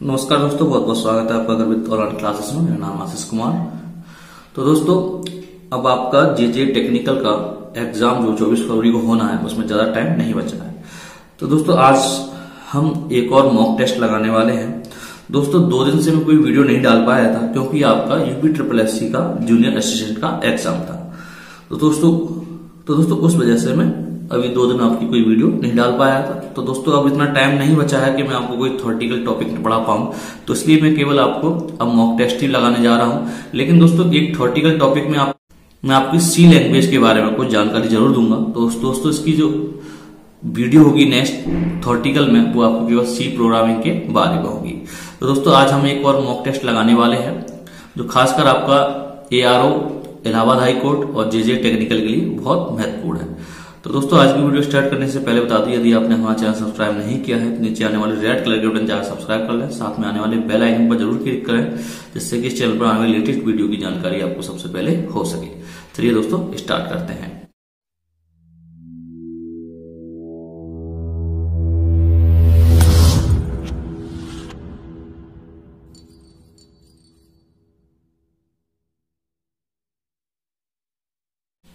नमस्कार दोस्तों, बहुत बहुत स्वागत है आपका गर्वित ऑनलाइन क्लासेस में। मेरा नाम आशीष कुमार। तो दोस्तों, अब आपका जे टेक्निकल का एग्जाम जो 24 फरवरी को होना है, उसमें ज्यादा टाइम नहीं बचा है। तो दोस्तों, आज हम एक और मॉक टेस्ट लगाने वाले हैं। दोस्तों, 2 दिन से मैं कोई वीडियो नहीं डाल पाया था क्योंकि आपका UPSSC का जूनियर असिस्टेंट का एग्जाम था। तो दोस्तों उस वजह से मैं अभी 2 दिन आपकी कोई वीडियो नहीं डाल पाया था। तो दोस्तों, अब इतना टाइम नहीं बचा है कि मैं आपको कोई थ्योरेटिकल टॉपिक नहीं पढ़ा पाऊं, तो इसलिए मैं केवल आपको अब मॉक टेस्ट ही लगाने जा रहा हूं। लेकिन दोस्तों, एक थ्योरेटिकल टॉपिक में मैं आपकी सी लैंग्वेज के बारे में कुछ जानकारी जरूर दूंगा। तो दोस्तों, इसकी जो वीडियो होगी नेक्स्ट थ्योरेटिकल में, वो आपको केवल सी प्रोग्रामिंग के बारे में होगी। तो दोस्तों, आज हम एक और मॉक टेस्ट लगाने वाले हैं जो खासकर आपका ARO, इलाहाबाद हाई कोर्ट और जे टेक्निकल के लिए बहुत महत्वपूर्ण है। तो दोस्तों, आज की वीडियो स्टार्ट करने से पहले बता दूं, यदि आपने हमारा चैनल सब्सक्राइब नहीं किया है तो नीचे आने वाले रेड कलर के बटन जाकर सब्सक्राइब कर लें। साथ में आने वाले बेल आइकन पर जरूर क्लिक करें, जिससे कि इस चैनल पर आने वाली लेटेस्ट वीडियो की जानकारी आपको सबसे पहले हो सके। चलिए दोस्तों, स्टार्ट करते हैं।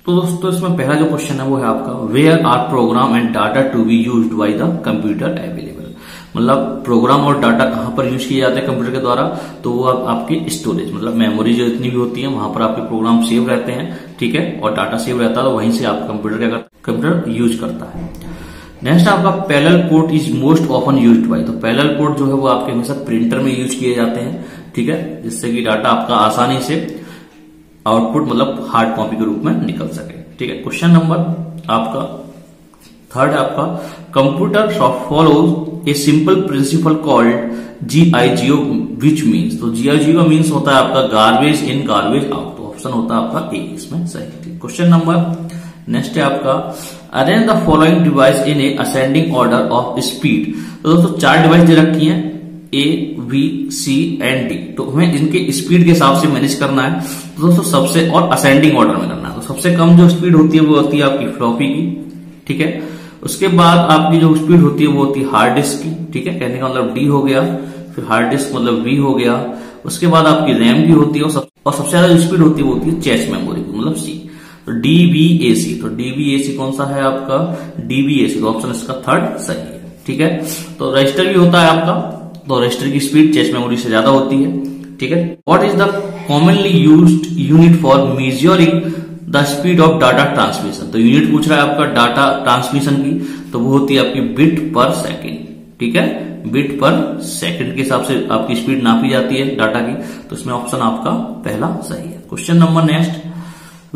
तो दोस्तों, इसमें पहला जो क्वेश्चन है वो है आपका, where are program and data to be used by the computer available. मतलब प्रोग्राम और डाटा कहां पर यूज किए जाते हैं कंप्यूटर के द्वारा, तो वो आपकी स्टोरेज, मतलब मेमोरी जो इतनी भी होती है वहां पर आपके प्रोग्राम सेव रहते हैं, ठीक है, और डाटा सेव रहता है, तो वहीं से आप कंप्यूटर यूज करता है। नेक्स्ट आपका parallel port is most often used by. तो पैरेलल पोर्ट जो है वो आपके हमेशा प्रिंटर में यूज किए जाते हैं, ठीक है, जिससे कि डाटा आपका आसानी से आउटपुट मतलब हार्ड कॉपी के रूप में निकल सके, ठीक है। क्वेश्चन नंबर आपका थर्ड है आपका, computer follows a simple principal called GIGO which means. तो GIGO मीन्स होता है आपका गार्बेज इन गार्बेज आउट। तो ऑप्शन होता है आपका ए इसमें सही। क्वेश्चन नंबर नेक्स्ट है आपका, arrange the following device in A ascending order of speed. तो दोस्तों, 4 डिवाइस दे रखी हैं, A, B, C and D। तो हमें इनके स्पीड के हिसाब से मैनेज करना है। तो दोस्तों, सबसे और असेंडिंग ऑर्डर में करना है। तो सबसे कम जो स्पीड होती है वो होती है आपकी फ्लॉपी की, ठीक है। उसके बाद आपकी जो स्पीड होती है वो होती है हार्ड डिस्क की, ठीक है, कहने का मतलब D हो गया, फिर हार्ड डिस्क मतलब V हो गया। उसके बाद आपकी रैम की होती है, और सबसे ज्यादा स्पीड होती है वो होती है चेस्ट मेमोरी की, मतलब C। तो DBAC। तो DBAC कौन सा है आपका, DBAC। तो ऑप्शन इसका थर्ड सही है, ठीक है। तो रजिस्टर भी होता है आपका, तो रजिस्टर की स्पीड चेस्ट मेमोरी से ज्यादा होती है, ठीक है। What is the commonly used unit for measuring the speed of data transmission. तो यूनिट पूछ रहा है आपका डाटा ट्रांसमिशन की, तो वो होती है आपकी बिट पर सेकेंड, ठीक है। बिट पर सेकेंड के हिसाब से आपकी स्पीड नापी जाती है डाटा की। तो इसमें ऑप्शन आपका पहला सही है। Question number next,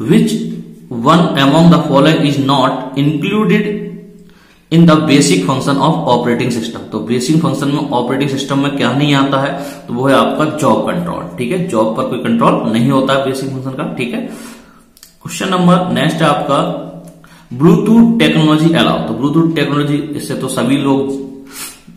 which one among the following is not included in the basic function of operating system. तो बेसिक फंक्शन में ऑपरेटिंग सिस्टम में क्या नहीं आता है, तो वो है आपका जॉब कंट्रोल, ठीक है। जॉब पर कोई कंट्रोल नहीं होता है बेसिक फंक्शन का, ठीक है। क्वेश्चन नंबर नेक्स्ट है आपका, ब्लूटूथ टेक्नोलॉजी अलाउ। तो ब्लूटूथ टेक्नोलॉजी,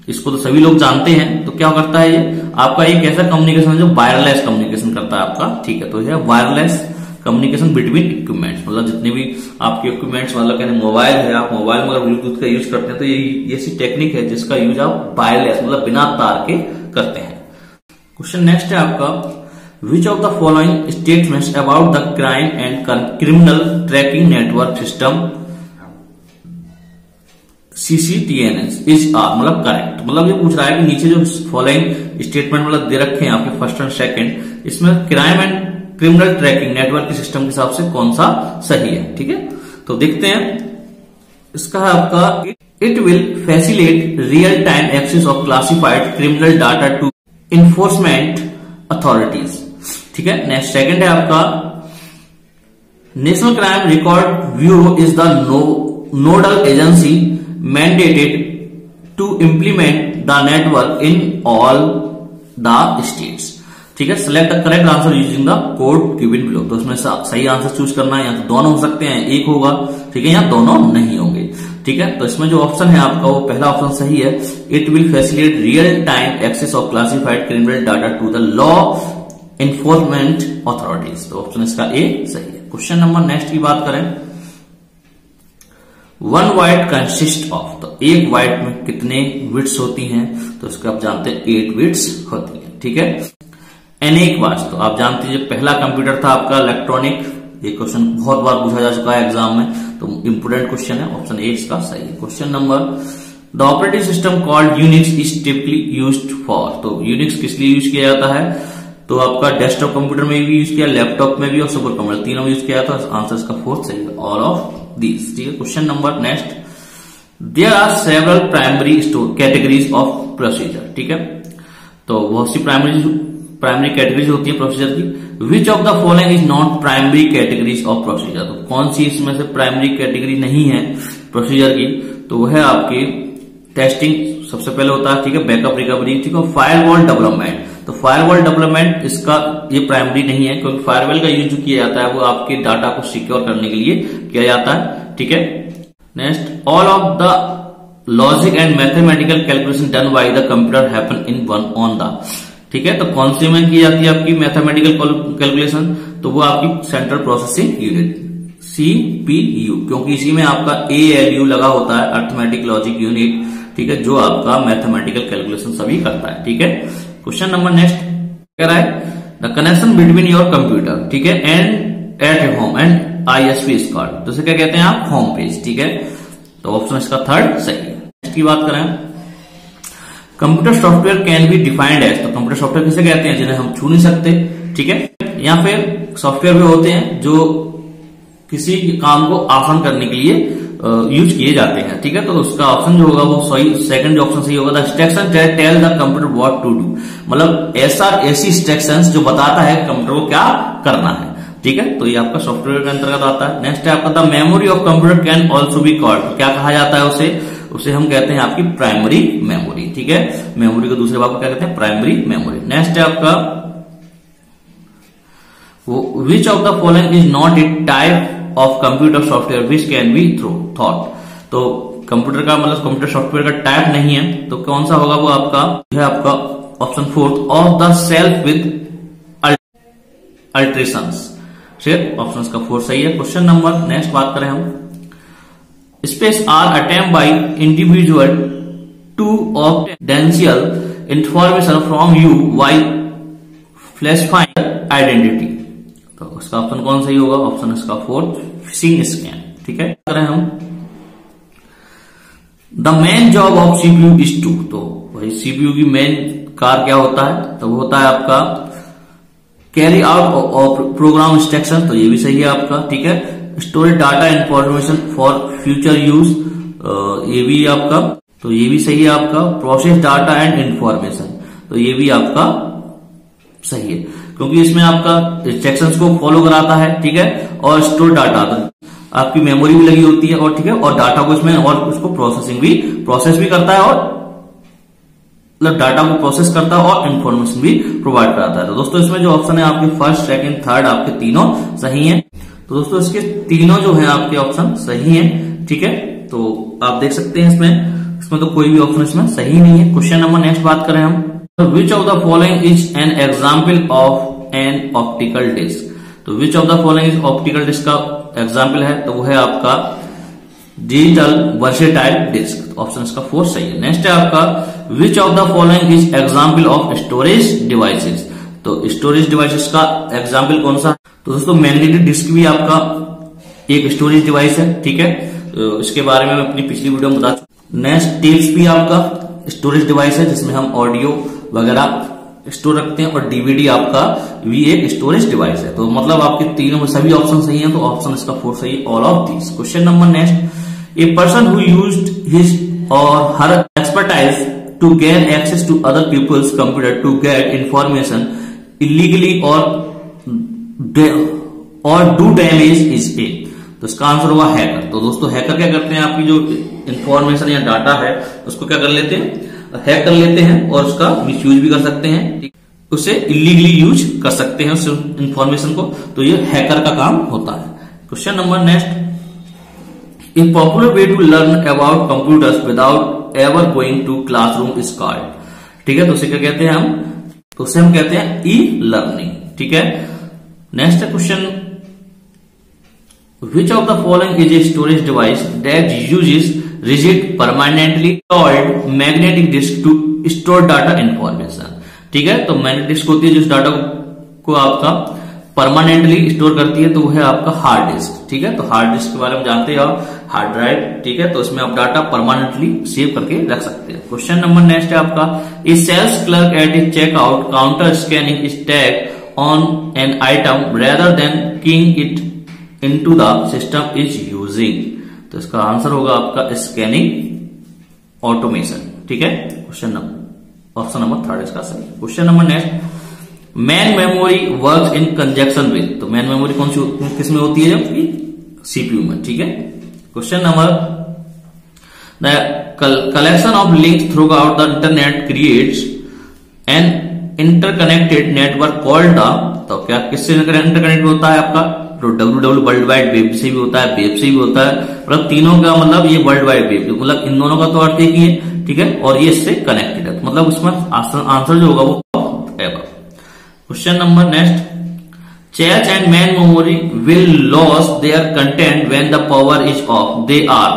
इसको तो सभी लोग जानते हैं। तो क्या करता है ये आपका, एक ऐसा कम्युनिकेशन जो वायरलेस कम्युनिकेशन करता है आपका, ठीक है। तो यह वायरलेस कम्युनिकेशन बिटवीन इक्विपमेंट्स, मतलब जितने भी आपके इक्विपमेंट्स, मतलब कहने मोबाइल है, आप मोबाइल में अगर ब्लूटूथ का यूज करते हैं तो ये ऐसी टेक्निक है जिसका यूज आप वायरलेस मतलब बिना तार के करते हैं। क्वेश्चन नेक्स्ट है आपका, which of the following statements about the crime and criminal tracking network system CCTNS is are, मतलब करेक्ट। मतलब ये पूछ रहा है कि नीचे जो फॉलोइंग स्टेटमेंट मतलब दे रखे हैं आपके फर्स्ट एंड सेकंड, इसमें crime and criminal tracking network के सिस्टम के हिसाब से कौन सा सही है, ठीक है। तो देखते हैं, इसका है आपका, it will facilitate real time access of classified criminal data to enforcement authorities, ठीक है। नेक्स्ट सेकंड है आपका, National Crime Record Bureau is the nodal agency mandated to implement the network in all the states, ठीक है। Select the correct answer using the code given below. तो इसमें सही answer choose करना है, या तो दोनों हो सकते हैं, एक होगा, ठीक है, या दोनों नहीं होंगे, ठीक है। तो इसमें जो ऑप्शन है आपका वो पहला ऑप्शन सही है, it will facilitate real time access of classified criminal data to the law enforcement authorities. तो ऑप्शन इसका ए सही है। क्वेश्चन नंबर नेक्स्ट की बात करें, वन बाइट कंसिस्ट ऑफ, तो एक बाइट में कितने बिट्स होती हैं, तो इसको आप जानते हैं 8 बिट्स होती हैं, ठीक है। अनेक बार, तो आप जानते हैं जो पहला कंप्यूटर था आपका इलेक्ट्रॉनिक, ये क्वेश्चन बहुत बार पूछा जा चुका है एग्जाम में, तो इंपोर्टेंट क्वेश्चन है, ऑप्शन ए इसका सही है। Question number, the operating system called Unix is typically used for, तो यूनिक्स किस लिए यूज किया जाता है, तो आपका डेस्कटॉप कंप्यूटर में भी यूज किया, लैपटॉप में भी और सुपर कंप्यूटर तीनों में यूज किया था, आंसर इसका फोर्थ सही है, ऑल ऑफ दीज, ठीक है। Question number next, there are several primary categories of procedure, ठीक है, तो बहुत सी प्राइमरी कैटेगरीज होती है प्रोसीजर की। विच of the following is not primary categories of procedure, तो कौन सी इसमें से प्राइमरी कैटेगरी नहीं है प्रोसीजर की, तो वह है आपकी टेस्टिंग सबसे पहले होता है, ठीक है, बैकअप रिकवरी, ठीक है, फायरवॉल डेवलपमेंट, तो फायरवॉल डेवलपमेंट इसका ये प्राइमरी नहीं है, क्योंकि फायरवॉल का यूज जो किया जाता है वो आपके डाटा को सिक्योर करने के लिए किया जाता है, ठीक है। Next, all of the logic and mathematical calculation done by the computer happen in one on the, ठीक है, तो कौन सी में की जाती है आपकी मैथमेटिकल कैलकुलेशन, तो वो आपकी सेंट्रल प्रोसेसिंग यूनिट CPU, क्योंकि इसी में आपका ALU लगा होता है, अर्थमेटिक लॉजिक यूनिट, ठीक है, जो आपका मैथमेटिकल कैलकुलेशन सभी करता है, ठीक है। क्वेश्चन नंबर नेक्स्ट कह रहा है, the connection between your computer, ठीक है, and at home and ISP is called, तो इसे क्या कहते हैं आप, होम पेज, ठीक है, तो ऑप्शन इसका थर्ड सही है। नेक्स्ट की बात करें, computer software can be defined as, तो कंप्यूटर सॉफ्टवेयर किसे कहते हैं, जिन्हें हम छू नहीं सकते, ठीक है, या फिर सॉफ्टवेयर भी होते हैं जो किसी काम को आसान करने के लिए यूज किए जाते हैं, ठीक है, तो उसका ऑप्शन जो होगा वो सही, सेकंड जो ऑप्शन सही होगा, the instruction tell the computer what to do, मतलब ऐसी इंस्ट्रक्शंस जो बताता है कंप्यूटर को क्या करना है, ठीक है, तो ये आपका सॉफ्टवेयर के अंतर्गत आता है। नेक्स्ट है आपका, the memory of computer can also be called, क्या कहा जाता है उसे हम कहते हैं आपकी प्राइमरी मेमोरी, ठीक है, मेमोरी को दूसरे भाग को क्या कहते हैं, प्राइमरी मेमोरी। नेक्स्ट है आपका, which of the following is not a type of computer software which can be thought, तो कंप्यूटर का मतलब कंप्यूटर सॉफ्टवेयर का टाइप नहीं है, तो कौन सा होगा वो आपका है, आपका option fourth, of the self with alterations, ठीक है, ऑप्शन का फोर्थ सही है। क्वेश्चन नंबर नेक्स्ट बात करें हम, space are attempt by individual to obtain information from you by falsifying identity, तो उसका ऑप्शन कौन सही होगा, ऑप्शन इसका फोर्थ, फिशिंग स्कैन, ठीक है। करें हम, the main job of CPU is to, तो भाई CPU की मेन कार्य क्या होता है, तो वो होता है आपका कैरी आउट प्रोग्राम इंस्ट्रक्शन, तो ये भी सही है आपका, ठीक है, storage data information for future use, ये भी आपका, तो ये भी सही है आपका, प्रोसेस डाटा एंड इंफॉर्मेशन, तो ये भी आपका सही है, क्योंकि इसमें आपका इंस्ट्रक्शंस को फॉलो कराता है, ठीक है, और स्टोर डाटा, आपकी मेमोरी भी लगी होती है, और ठीक है, और डाटा को इसमें और उसको प्रोसेस भी करता है, और मतलब डाटा को प्रोसेस करता है और इंफॉर्मेशन भी प्रोवाइड कराता है। तो दोस्तों इसमें जो ऑप्शन है आपके फर्स्ट, सेकंड, थर्ड आपके तीनों सही हैं, तो दोस्तों इसके तीनों जो हैं आपके ऑप्शन सही हैं, ठीक है, तो आप देख सकते हैं इसमें तो कोई भी ऑप्शन इसमें सही नहीं है। क्वेश्चन नंबर नेक्स्ट बात करें हम, which of the following is an example of an optical disk, तो which of the following is optical disk का एग्जाम्पल है, तो वो है आपका डिजिटल वर्सेटाइल डिस्क, ऑप्शन इसका फोर्थ सही है। नेक्स्ट है आपका, which of the following is example of storage devices, तो स्टोरेज डिवाइसेस का एग्जाम्पल कौन सा, तो दोस्तों मैग्नेटिक डिस्क भी आपका एक स्टोरेज डिवाइस है, ठीक है, तो इसके बारे में मैं अपनी पिछली वीडियो में बता चुका। नेक्स्ट टेप्स भी आपका स्टोरेज डिवाइस है, जिसमें हम ऑडियो वगैरह स्टोर रखते हैं, और DVD आपका भी एक स्टोरेज डिवाइस है, तो मतलब आपके तीनों में सभी ऑप्शन सही हैं, तो ऑप्शन इसका फोर्थ सही है, all of these. Question number next, a person who used his और हर expertise to gain access to other people's computer to get information illegally or do damage is a, तो इसका answer हुआ hacker. तो दोस्तों hacker क्या करते हैं, आपकी जो इंफॉर्मेशन या डाटा है उसको क्या कर लेते हैं, हैक कर लेते हैं, और उसका मिसयूज भी कर सकते हैं, उसे इलीगली यूज कर सकते हैं उस इंफॉर्मेशन को, तो ये हैकर का काम होता है। Question number next, a popular way to learn about computers without ever going to classroom is called, ठीक है, तो उसे क्या कहते हैं हम, तो उसे हम कहते हैं ई लर्निंग, ठीक है। Next question, Which of the following is a storage device that uses rigid permanently coiled magnetic disk to store data information? ठीक है, तो मैग्नेटिक डिस्क होती है जिस डाटा को आपका परमानेंटली स्टोर करती है, तो वो है आपका हार्ड डिस्क। ठीक है, तो हार्ड डिस्क के बारे में जानते हो आप, हार्ड ड्राइव। ठीक है, तो इसमें आप डाटा परमानेंटली सेव करके रख सकते हैं। क्वेश्चन नंबर नेक्स्ट है आपका, a sales clerk at a checkout counter scanning is tag on an item rather than keying it into the system is using. तो इसका आंसर होगा आपका स्कैनिंग ऑटोमेशन। ठीक है, क्वेश्चन नंबर ऑप्शन नंबर 3 इसका सही। Question number next, man memory works in conjunction with. तो man memory कौन सी किस में होती है? सीपीयू में। ठीक है, question number, the collection of links through out the internet creates an interconnected network called the. तो क्या किससे इंटरकनेक्ट होता है आपका? तो WWW वर्ल्ड वाइड वेब से भी होता है, वेब से भी होता है, मतलब तीनों का मतलब ये वर्ल्ड वाइड वेब, मतलब इन दोनों का तो अर्थ एक ही है। ठीक है, और ये इससे कनेक्टेड है, मतलब उसमें आंसर जो होगा वो है। Question number next, cache and main memory will lose their content when the power is off. They are,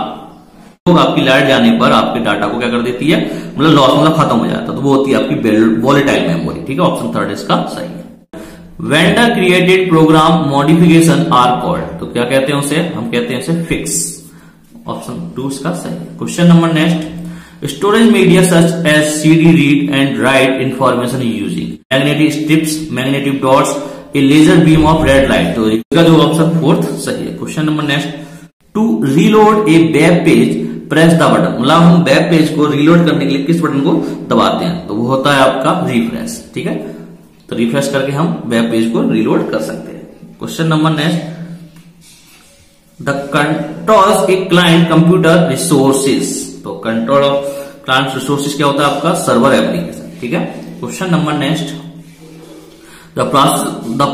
तो आपकी लाइट जाने पर आपके डाटा को क्या कर देती है? मतलब लॉस, मतलब खत्म हो जाता है, तो वो होती है आपकी वॉलेटाइल मेमोरी। ठीक है, ऑप्शन 3 इसका सही है। Vendor created program modification are called. तो क्या कहते हैं उसे? हम कहते हैं उसे फिक्स। ऑप्शन 2 इसका सही। Question number next, storage media such as CD read and write information using magnetic strips, magnetic dots, a laser beam of red light. तो इसका जो ऑप्शन 4 सही है। Question number next, to reload a web page press the button. मतलब हम web page को reload करने के लिए किस बटन को दबाते हैं? तो वो होता है आपका रिफ्रेश। ठीक है, तो रिफ्रेश करके हम वेब पेज को रीलोड कर सकते हैं। Question number next, the controls a client computer resources. तो कंट्रोल ऑफ क्लाइंट रिसोर्सेज क्या होता है? आपका सर्वर एप्लीकेशन। ठीक है, question number next, the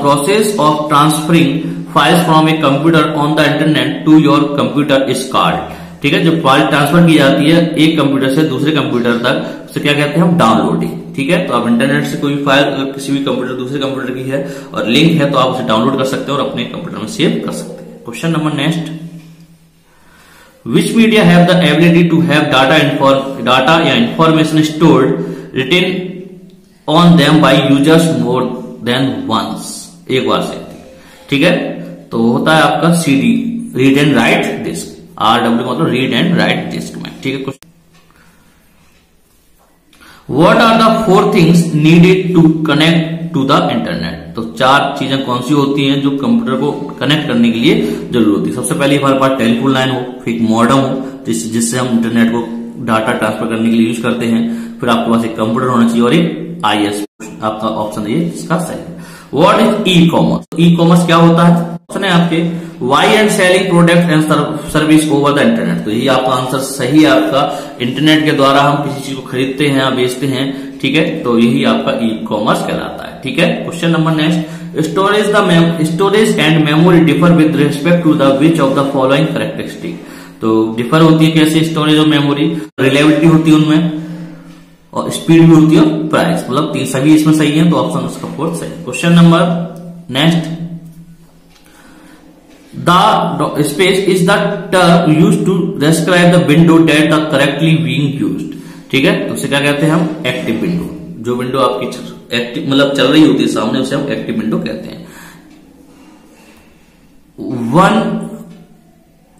process of transferring files from a computer on the internet to your computer is called. ठीक है, जो फाइल ट्रांसफर की जाती है एक कंप्यूटर से दूसरे कंप्यूटर तक, उसे क्या कहते हैं हम? डाउनलोडिंग। ठीक है, तो आप इंटरनेट से कोई फाइल अगर किसी भी कंप्यूटर दूसरे कंप्यूटर की है और लिंक है, तो आप उसे डाउनलोड कर सकते हैं और अपने कंप्यूटर में सेव कर सकते हैं। Question number next, which media have the ability to have data या information stored written on them by users more than once. एक बार से। ठीक है, तो होता है आपका CD read and write disk. RW मतलब रीड एंड राइट डिस्क में। ठीक है, What are the 4 things needed to connect to the internet? तो 4 चीजें कौन सी होती हैं जो कंप्यूटर को कनेक्ट करने के लिए जरूरी होती है? सबसे पहले हमारे पास टेलीफोन लाइन हो, फिर एक मॉडेम हो जिससे हम इंटरनेट को डाटा ट्रांसफर करने के लिए यूज करते हैं, फिर आपके पास एक कंप्यूटर होना चाहिए और एक IS। आपका ऑप्शन ये इसका सही है। What is e-commerce? ई-कॉमर्स क्या होता है? ऑप्शन है आपके, Why and selling product and service over the internet. तो यही आपका आंसर सही है आपका। इंटरनेट के द्वारा हम किसी चीज को खरीदते हैं या बेचते हैं। ठीक है, तो यही आपका ई कॉमर्स कहलाता है। ठीक है, question number next, storage and memory differ with respect to the which of the following characteristic. तो डिफर होती है कैसे? स्टोरेज और मेमोरी, रिलायबिलिटी होती है उनमें, और स्पीड भी होती है, और प्राइस। मतलब सभी इसमें सही है, तो ऑप्शन उसका 4 सही। Question number next, the space is the term used to describe the window that are correctly being used। ठीक है, तो उसे क्या कहते हैं हम? Active window. जो विंडो आपकी एक्टिव मतलब चल रही होती है सामने, उसे हम एक्टिव विंडो कहते हैं।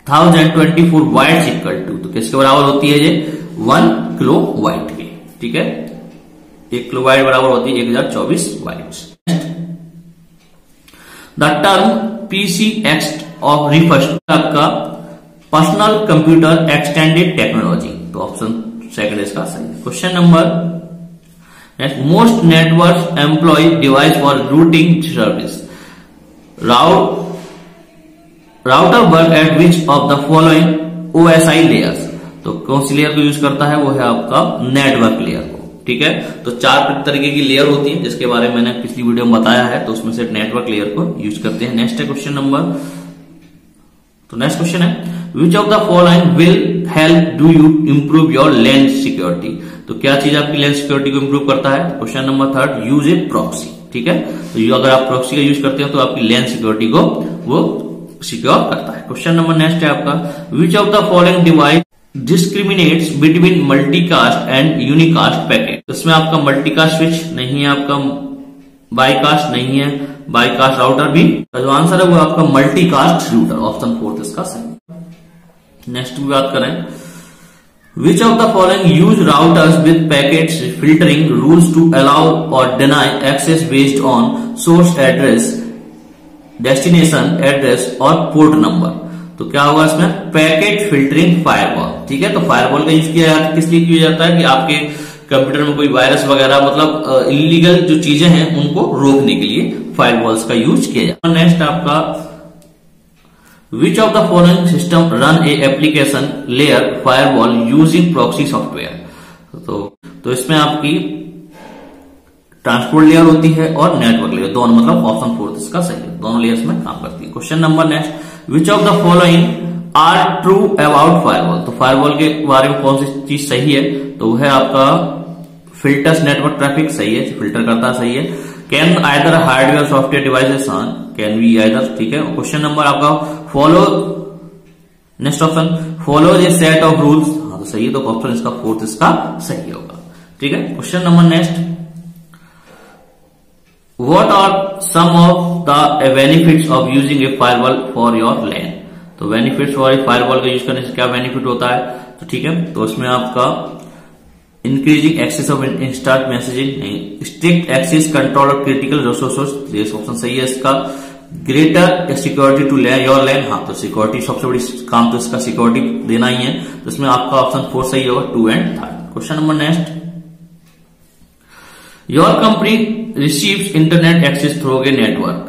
1024 वाइट्स इक्वल टू, तो किसके बराबर होती है ये? 1 किलो वाइट के। ठीक है, 1 किलो वाइट बराबर होती है 1024 bytes. The term PCX of refers to आपका पर्सनल कंप्यूटर एक्सटेंडेड टेक्नोलॉजी। तो ऑप्शन 2 इसका सही। Question number next, most network employ device for routing service. Router work at which of the following OSI layers. तो कौन सी layer को use करता है? वो है आपका नेटवर्क लेयर को। ठीक है, तो 4 तरीके की लेयर होती है जिसके बारे में मैंने पिछली वीडियो में बताया है, तो उसमें से नेटवर्क लेयर को यूज करते हैं। नेक्स्ट है क्वेश्चन नंबर, तो नेक्स्ट क्वेश्चन है, विच of the following will help do you improve your land security. तो क्या चीज आपकी लैंड सिक्योरिटी को इंप्रूव करता है? क्वेश्चन नंबर 3, यूज ए प्रॉक्सी। ठीक है, तो अगर आप प्रॉक्सी का यूज करते हैं तो आपकी लैंड सिक्योरिटी को वो सिक्योर करता है। क्वेश्चन नंबर नेक्स्ट है आपका, which of the following device discriminates between multicast and unicast packet. इसमें आपका मल्टीकास्ट स्विच नहीं है, आपका बाईकास्ट नहीं है, बाईकास्ट राउटर भी। जो आंसर है वो आपका मल्टीकास्ट राउटर, ऑप्शन 4 इसका सही। नेक्स्ट की बात करें, which of the following use routers with packets filtering rules to allow or deny access based on source address, destination address और port number। तो क्या होगा इसमें, पैकेट फिल्टरिंग फायरवॉल। ठीक है, तो फायरवॉल का यूज किया जाता है, किस लिए किया जाता है कि आपके कंप्यूटर में कोई वायरस वगैरह मतलब इलीगल जो चीजें हैं उनको रोकने के लिए फायरवॉल्स का यूज किया जाता है। नेक्स्ट आपका, Which of the following system run a application layer firewall using proxy software? तो इसमें आपकी ट्रांसपोर्ट लेयर होती है और नेटवर्क लेयर, दोनों, मतलब ऑप्शन 4 इसका सही है, दोनों लेयर्स में काम करती है। Question number next, which of the following are true about firewall. तो फायरवॉल के बारे में कौन सी चीज सही है, तो वह है आपका फिल्टर्स नेटवर्क ट्रैफिक, सही है, फिल्टर करता सही है। Can either hardware software devices, can be either, ठीक है। क्वेश्चन नंबर आपका, follow, next option, follow A set of rules, तो सही है, तो ऑप्शन इसका 4 इसका सही होगा। ठीक है। Question number next, what are some of the benefits of using a firewall for your LAN. तो बेनिफिट्स फॉर ए फायरवॉल का यूज करने से क्या बेनिफिट होता है, तो ठीक है, तो उसमें आपका increasing access of instant messaging, strict access control of critical resources, ये ऑप्शन सही है इसका। Greater security to your LAN, हाँ, तो सिक्योरिटी सबसे बड़ी काम तो इसका सिक्योरिटी देना ही है, तो इसमें आपका ऑप्शन 4 सही होगा, 2 and 3। Question number next, your company receives internet access through a network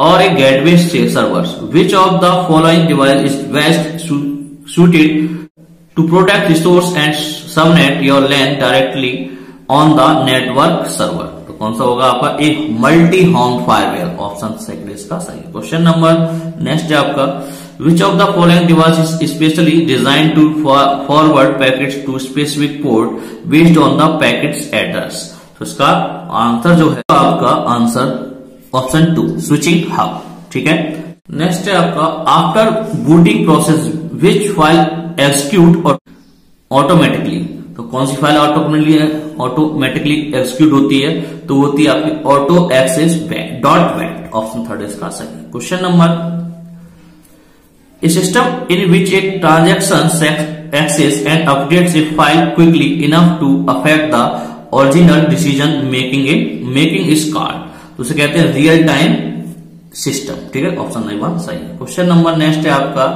और a gateway servers, which of the following device is best suited to protect resource and subnet your LAN directly on the network server। तो कौन सा होगा आपका, एक multi home firewall, option second इसका सही। Question number next है आपका, which of the following device is specially design to forward packets to specific port based on the packets address. तो इसका आंसर जो है आपका आंसर ऑप्शन 2, स्विचिंग हब। ठीक है। नेक्स्ट है आपका, after booting process which file execute automatically. तो कौन सी फाइल ऑटोमेटिकली एक्सिक्यूट होती है, तो होती है आपकी auto access dot bat, option 3 इसका सही। Question number, a system in which a transaction access and updates a file quickly enough to affect the original decision making is called. तो उसे कहते हैं रियल टाइम सिस्टम। ठीक है, option number सही है। क्वेश्चन नंबर नेक्स्ट है आपका,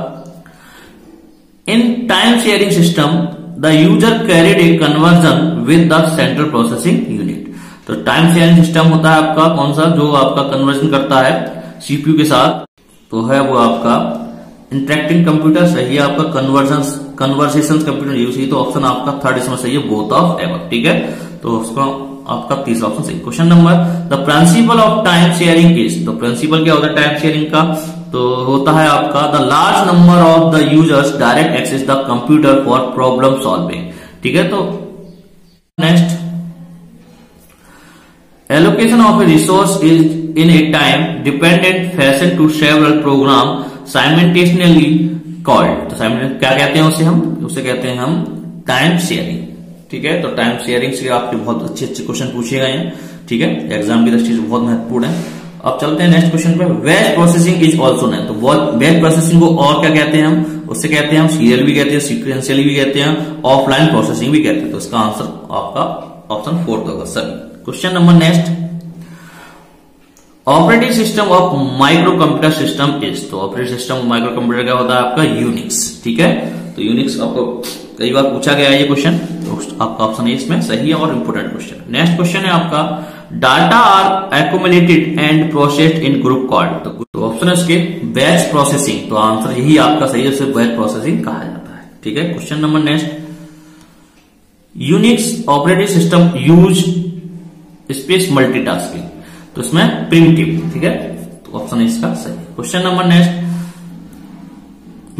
in time sharing system the user carried A conversion with the central processing unit. तो टाइम शेयरिंग सिस्टम होता है आपका कौन सा, जो आपका कन्वर्जन करता है सीपीयू के साथ, तो है वो आपका इंटरेक्टिंग कंप्यूटर, सही है आपका कन्वर्सेशन कंप्यूटर यूज, तो ऑप्शन आपका 3 इसमें सही है, बोथ ऑफ एवर। ठीक है, तो उसका आपका 3रा ऑप्शन सही। Question number, the principle of time sharing is. तो प्रिंसिपल क्या होता है टाइम शेयरिंग का, तो होता है आपका the large number of the users direct access the computer for problem solving. ठीक है, तो next, allocation of a resource is in a time dependent fashion to several program simultaneously called. तो क्या कहते हैं उसे कहते हैं हम टाइम शेयरिंग। ठीक है, तो टाइम शेयरिंग से आपके बहुत अच्छे क्वेश्चन पूछे गए हैं। ठीक है, एग्जाम की दृष्टि से बहुत महत्वपूर्ण है। अब चलते हैं नेक्स्ट क्वेश्चन पे, batch processing is also known. तो बैच प्रोसेसिंग को और क्या कहते हैं हम, उससे कहते हैं हम सीरियल भी कहते हैं, सीक्वेंशियल भी कहते हैं, ऑफलाइन प्रोसेसिंग भी कहते हैं। तो इसका आंसर आपका ऑप्शन 4 होगा sir. Question number next, operating system of micro computer system is. तो ऑपरेटिंग सिस्टम माइक्रो कंप्यूटर क्या होता है आपका, यूनिक्स। ठीक है, तो यूनिक्स आपको कई बार पूछा गया है ये क्वेश्चन, तो आपका ऑप्शन है इसमें सही है और इंपोर्टेंट क्वेश्चन। नेक्स्ट क्वेश्चन है आपका, data are accumulated and processed in group called. तो ऑप्शन है इसके बैच प्रोसेसिंग, तो आंसर यही आपका सही है, उसे बैच प्रोसेसिंग कहा जाता है। ठीक है, question number next, Unix operating system use space multitasking. तो इसमें प्रिमिटिव। ठीक है, तो ऑप्शन है इसका सही। Question number next,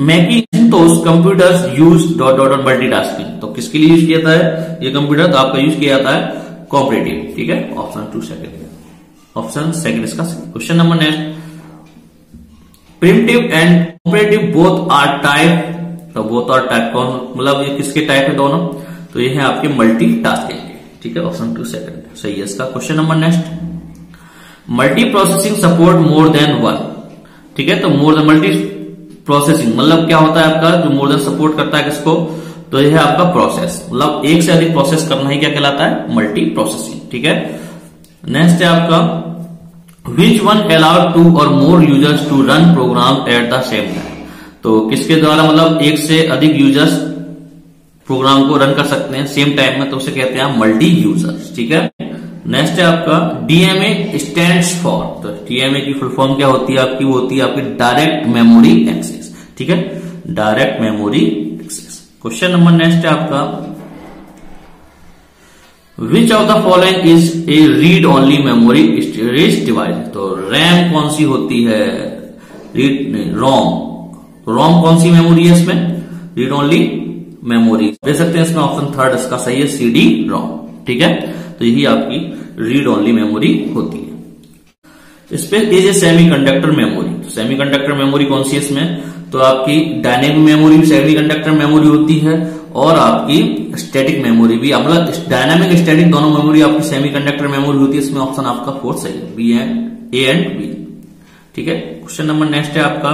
Macintosh computers use dot multitasking. तो किसके लिए यूज किया जाता है ये कंप्यूटर, तो आपका यूज किया जाता है कोऑपरेटिव। ठीक है, ऑप्शन 2 सेकंड, ऑप्शन सेकंड इसका सही। Question number next, primitive and operative both are type. तो बोथ आर टाइप कौन, मतलब ये किसके टाइप है दोनों, तो ये है आपके मल्टीटास्किंग के। ठीक है, ऑप्शन 2 सेकंड सही है इसका। Question number next, multi processing support more than one. ठीक है, तो मोर देन मल्टी प्रोसेसिंग मतलब क्या होता है आपका, जो मोर देन सपोर्ट करता है किसको, तो यह है आपका प्रोसेस, मतलब एक से अधिक प्रोसेस करना ही क्या कहलाता है, मल्टी प्रोसेसिंग। ठीक है, नेक्स्ट है आपका, विच वन अलाउड 2 और more users to run program at the same time. तो किसके द्वारा मतलब एक से अधिक यूजर्स प्रोग्राम को रन कर सकते हैं सेम टाइम में, तो उसे कहते हैं मल्टी यूजर्स। ठीक है, नेक्स्ट है आपका, डीएमए स्टैंड्स फॉर। तो डीएमए की फुल फॉर्म क्या होती है आपकी, वो होती है आपकी डायरेक्ट मेमोरी एक्सेस। ठीक है, direct memory access. Question number next है आपका, which of the following is a read only memory storage device. तो रैम कौन सी होती है, रीड नहीं, रोम। रोम कौन सी मेमोरी है इसमें, रीड ओनली मेमोरी। दे सकते हैं इसमें ऑप्शन 3 इसका सही है, सीडी रोम। ठीक है, तो यही आपकी रीड ओनली मेमोरी होती है। Space is A semiconductor memory. तो सेमीकंडक्टर मेमोरी कौन सी है इसमें, तो आपकी डायनेमिक मेमोरी सेमीकंडक्टर मेमोरी होती है, और आपकी स्टैटिक मेमोरी भी, मतलब डायनामिक स्टैटिक दोनों मेमोरी आपकी सेमीकंडक्टर मेमोरी होती है। इसमें ऑप्शन आपका 4 सही है, B and A and B. ठीक है, क्वेश्चन नंबर नेक्स्ट है आपका,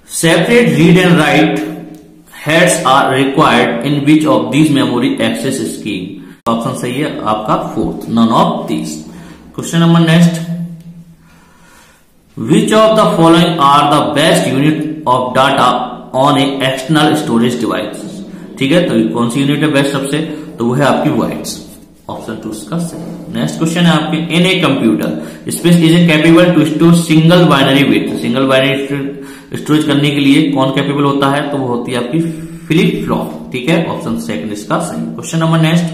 separate read and write heads are required in which of these memory access scheme. Option सही है आपका 4th, none of these. Question number next, which of the following are the best unit of data on a external storage device. ठीक है, तो कौन सी unit है best सबसे, तो वो है आपकी वाइट्स। ऑप्शन 2 इसका सही। नेक्स्ट क्वेश्चन है आपके, in a computer space is a capable to store single binary bit. Single binary storage करने के लिए कौन कैपेबल होता है, तो वो होती है आपकी फ्लिप फ्लॉप। ठीक है, ऑप्शन 2 इसका सही। Question number next,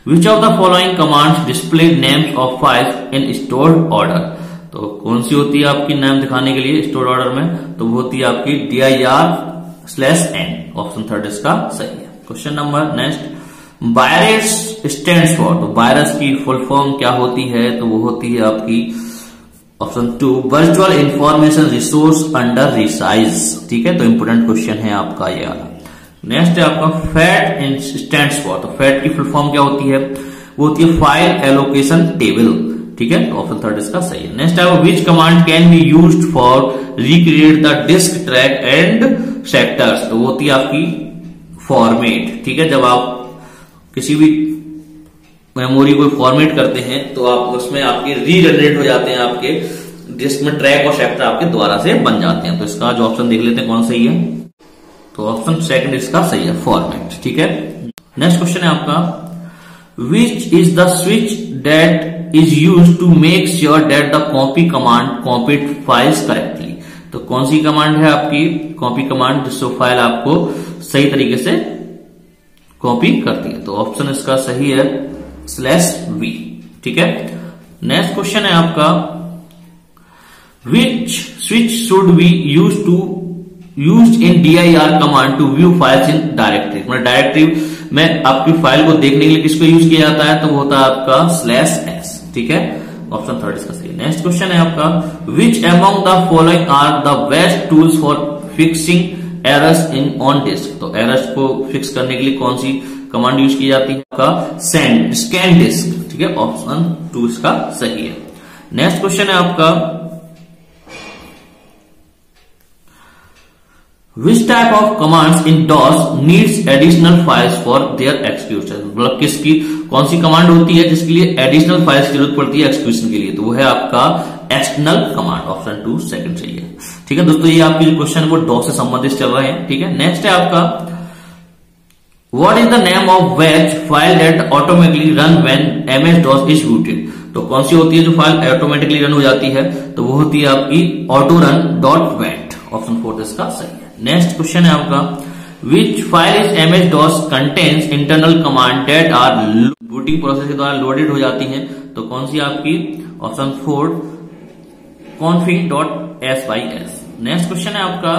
which of the following commands display names of files in stored order. तो कौन सी होती है आपकी नाम दिखाने के लिए स्टोर्ड ऑर्डर में, तो वो होती है आपकी dir/n। ऑप्शन 3 इसका सही है। Question number next, virus stands for. तो वायरस की फुल फॉर्म क्या होती है, तो वो होती है आपकी option 2 virtual information resource under resize. ठीक है, तो इंपोर्टेंट क्वेश्चन है आपका ये वाला। नेक्स्ट है आपका, फैट स्टैंड्स फॉर। तो फैट की फुल फॉर्म क्या होती है, वो होती है फाइल एलोकेशन टेबल। ठीक है, तो ऑप्शन 3 इसका सही है। नेक्स्ट है, which command can be used for recreate the disk track and sectors. तो वो होती है आपकी फॉर्मेट। ठीक है, जब आप किसी भी मेमोरी को फॉर्मेट करते हैं तो आप उसमें आपके रीजनरेट हो जाते हैं, आपके डिस्क में ट्रैक और सेक्टर आपके द्वारा से बन जाते हैं। तो इसका जो ऑप्शन देख लेते हैं कौन सही है, तो ऑप्शन 2 इसका सही है, फॉर्मेट। ठीक है, नेक्स्ट क्वेश्चन है आपका, which is the switch that is used to make sure that the copy command copied files correctly. तो कौन सी कमांड है आपकी कॉपी कमांड, जिससे फाइल आपको सही तरीके से कॉपी करती है। तो ऑप्शन इसका सही है /v। ठीक है, नेक्स्ट क्वेश्चन है आपका, which switch should be used in dir command to view files in directory. मतलब डायरेक्टरी में आपकी फाइल को देखने के लिए किसको यूज किया जाता है, तो वो होता है आपका /s। ठीक है, ऑप्शन 3 इसका सही। नेक्स्ट क्वेश्चन है आपका, which among the following are the best tools for fixing errors in on disk. तो एरर्स को फिक्स करने के लिए कौन सी कमांड यूज की जाती है, आपका स्कैन डिस्क। ठीक है, ऑप्शन 2 इसका सही है। नेक्स्ट क्वेश्चन है आपका, which type of commands in DOS needs additional files for their execution. मतलब किसकी कौन सी कमांड होती है जिसके लिए एडिशनल फाइल्स की जरूरत पड़ती है एक्सक्यूशन के लिए, तो वो है आपका एक्सटर्नल कमांड। ऑप्शन 2 सेकंड सही है। ठीक है दोस्तों, ये आपके जो क्वेश्चन है वो डॉस से संबंधित चल रहे हैं। ठीक है, नेक्स्ट है आपका, what is the name of ways file that automatically run when MS-DOS is booted. तो कौन सी होती है जो फाइल ऑटोमेटिकली रन हो जाती है, तो वो होती है आपकी autorun.vat। ऑप्शन 4 इसका सही है। नेक्स्ट क्वेश्चन है आपका, which file is MS-DOS contains internal command that are booting process के द्वारा लोडेड हो जाती हैं। तो कौन सी आपकी ऑप्शन 4 config.sys। नेक्स्ट क्वेश्चन है आपका,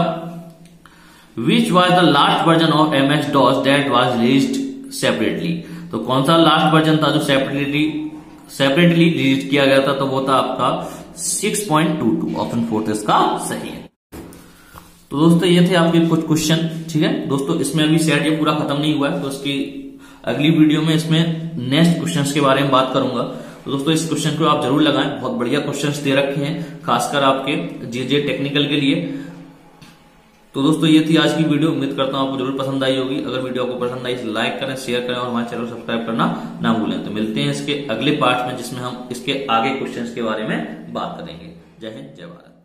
which was the last version of MS-DOS that was released separately. तो कौन सा लास्ट वर्जन था जो सेपरेटली रिलीज किया गया था, तो वो था आपका 6.22। ऑप्शन 4 इसका सही है। तो दोस्तों ये थे आपके कुछ क्वेश्चन। ठीक है दोस्तों, इसमें अभी सेट ये पूरा खत्म नहीं हुआ है, तो इसकी अगली वीडियो में इसमें नेक्स्ट क्वेश्चंस के बारे में बात करूंगा। तो दोस्तों इस क्वेश्चन को आप जरूर लगाएं, बहुत बढ़िया क्वेश्चंस दे रखे हैं खासकर आपके जे टेक्निकल के लिए। तो दोस्तों ये थी आज की वीडियो, उम्मीद करता हूं आपको जरूर पसंद आई होगी। अगर वीडियो आपको पसंद आई तो लाइक करें, शेयर करें और हमारे चैनल को सब्सक्राइब करना ना भूलें। तो मिलते हैं इसके अगले पार्ट में, जिसमें हम इसके आगे क्वेश्चंस के बारे में बात करेंगे। जय हिंद, जय भारत।